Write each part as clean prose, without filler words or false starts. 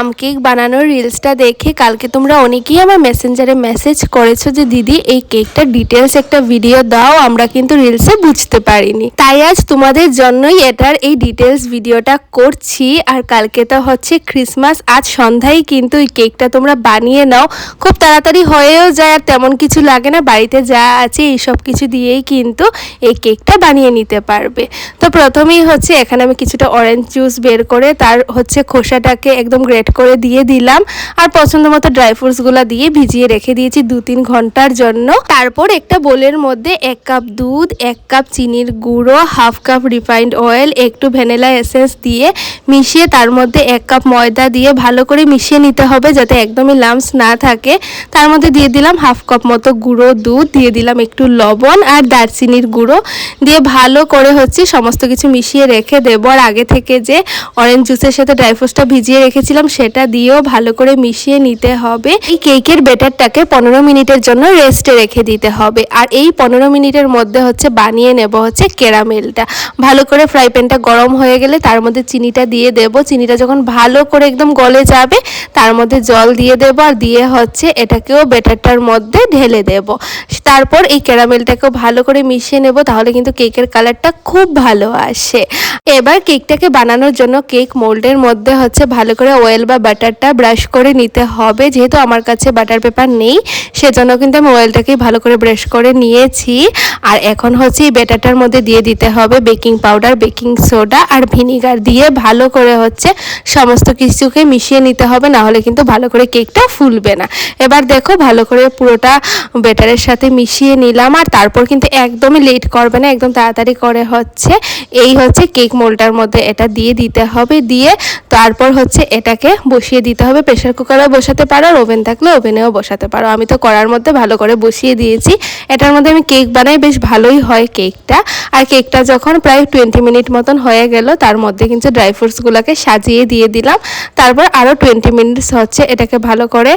Plum cake বানানোর রিলসটা দেখে কালকে তোমরা অনেকেই আমার মেসেঞ্জারে মেসেজ করেছো যে দিদি এই কেকটা ডিটেলস একটা ভিডিও দাও, আমরা কিন্তু রিলসে বুঝতে পারিনি। তাই আজ তোমাদের জন্যই এটার এই ডিটেলস ভিডিওটা করছি। আর কালকে তো হচ্ছে ক্রিসমাস, আজ সন্ধ্যায় কিন্তু এই কেকটা তোমরা বানিয়ে নাও, খুব তাড়াতাড়ি হয়েও যায় আর তেমন কিছু লাগে না, বাড়িতে যা আছে এইসব কিছু দিয়েই কিন্তু এই কেকটা বানিয়ে নিতে পারবে। তো প্রথমেই হচ্ছে এখানে আমি কিছুটা অরেঞ্জ জুস বের করে তার হচ্ছে খোসাটাকে একদম গ্রেট করে দিয়ে দিলাম আর পছন্দ মতো ড্রাই ফ্রুটসগুলো দিয়ে ভিজিয়ে রেখে দিয়েছি 2-3 ঘন্টার জন্য। তারপর একটা বোলের মধ্যে 1 কাপ দুধ, 1 কাপ চিনির গুঁড়ো, 1/2 কাপ রিফাইন্ড অয়েল, একটু ভ্যানিলা এসেন্স দিয়ে মিশিয়ে তার মধ্যে 1 কাপ ময়দা দিয়ে ভালো করে মিশিয়ে নিতে হবে যাতে একদমই লাম্পস না থাকে। তার মধ্যে দিয়ে দিলাম 1/2 কাপ মতো গুঁড়ো দুধ, দিয়ে দিলাম একটু লবণ আর দারচিনির গুঁড়ো দিয়ে ভালো করে হচ্ছে সমস্ত কিছু মিশিয়ে রেখে দেবো। আর আগে থেকে যে অরেঞ্জ জুসের সাথে ড্রাই ফ্রুটসটা ভিজিয়ে রেখেছিলাম সেটা দিয়েও ভালো করে মিশিয়ে নিতে হবে। এই কেকের ব্যাটারটাকে 15 মিনিটের জন্য রেস্টে রেখে দিতে হবে। আর এই 15 মিনিটের মধ্যে হচ্ছে বানিয়ে নেব হচ্ছে ক্যারামেলটা। ভালো করে ফ্রাই প্যানটা গরম হয়ে গেলে তার মধ্যে চিনিটা দিয়ে দেব। চিনিটা যখন ভালো করে একদম গলে যাবে তার মধ্যে জল দিয়ে দেব আর দিয়ে হচ্ছে এটাকেও ব্যাটারটার মধ্যে ঢেলে দেব। তারপর এই ক্যারামেলটাকেও ভালো করে মিশিয়ে নেব, তাহলে কিন্তু কেকের কালারটা খুব ভালো আসে। এবার কেকটাকে বানানোর জন্য কেক মোল্ডের মধ্যে হচ্ছে ভালো করে অয়েল বা বাটারটা ব্রাশ করে নিতে হবে। যেহেতু আমার কাছে বাটার পেপার নেই সেজন্য কিন্তু আমি অয়েলটাকেই ভালো করে ব্রাশ করে নিয়েছি। আর এখন হচ্ছে এই ব্যাটারটার মধ্যে দিয়ে দিতে হবে বেকিং পাউডার, বেকিং সোডা আর ভিনিগার দিয়ে ভালো করে হচ্ছে সমস্ত কিছুকে মিশিয়ে নিতে হবে, না হলে কিন্তু ভালো করে কেকটা ফুলবে না। এবার দেখো ভালো করে পুরোটা ব্যাটারের সাথে মিশিয়ে নিলাম। আর তারপর কিন্তু একদমই লেট করবে না, একদম তাড়াতাড়ি করে হচ্ছে এই হচ্ছে কেক মোল্ডটার মধ্যে এটা দিয়ে দিতে হবে। দিয়ে তারপর হচ্ছে এটাকে বসিয়ে দিতে হবে। প্রেসার কুকারেও বসাতে পারো আর ওভেন থাকলে ওভেনেও বসাতে পারো। আমি তো কড়ার মধ্যে ভালো করে বসিয়ে দিয়েছি। এটার মধ্যে আমি কেক বানাই, বেশ ভালোই হয় কেকটা। আর কেকটা যখন প্রায় 20 মিনিট মতন হয়ে গেল তার মধ্যে কিন্তু ড্রাই ফ্রুটসগুলোকে সাজিয়ে দিয়ে দিলাম। তারপর আরও 20 মিনিটস হচ্ছে এটাকে ভালো করে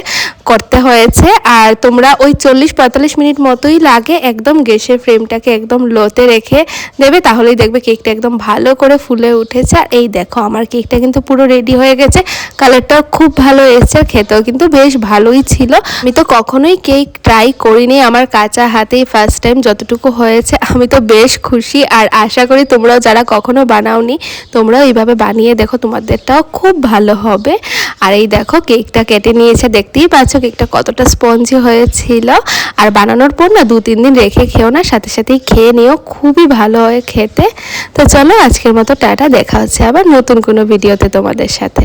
করতে হয়েছে। আর তোমরা ওই 40-45 মিনিট মতোই লাগে, একদম গ্যাসের ফ্লেমটাকে একদম লোতে রেখে দেবে, তাহলেই দেখবে কেকটা একদম ভালো করে ফুলে উঠেছে। আর এই দেখো আমার কেকটা কিন্তু পুরো রেডি হয়ে গেছে, কালারটাও খুব ভালো এসেছে, খেতেও কিন্তু বেশ ভালোই ছিল। আমি তো কখনোই কেক ট্রাই করিনি, আমার কাঁচা হাতেই ফার্স্ট টাইম যতটুকু হয়েছে আমি তো বেশ খুশি। আর আশা করি তোমরাও যারা কখনো বানাওনি তোমরাও এইভাবে বানিয়ে দেখো, তোমাদেরটাও খুব ভালো হবে। আর এই দেখো কেকটা কেটে নিয়েছে, দেখতেই পাচ্ছ কেকটা কতটা স্পঞ্জি হয়েছিল। আর বানানোর পর না 2-3 দিন রেখে খেও না, সাথে সাথেই খেয়ে নিও, খুবই ভালো হয় খেতে। তো চলো আজকের মতো টাটা, দেখা হচ্ছে আবার নতুন কোনো ভিডিওতে তোমাদের সাথে।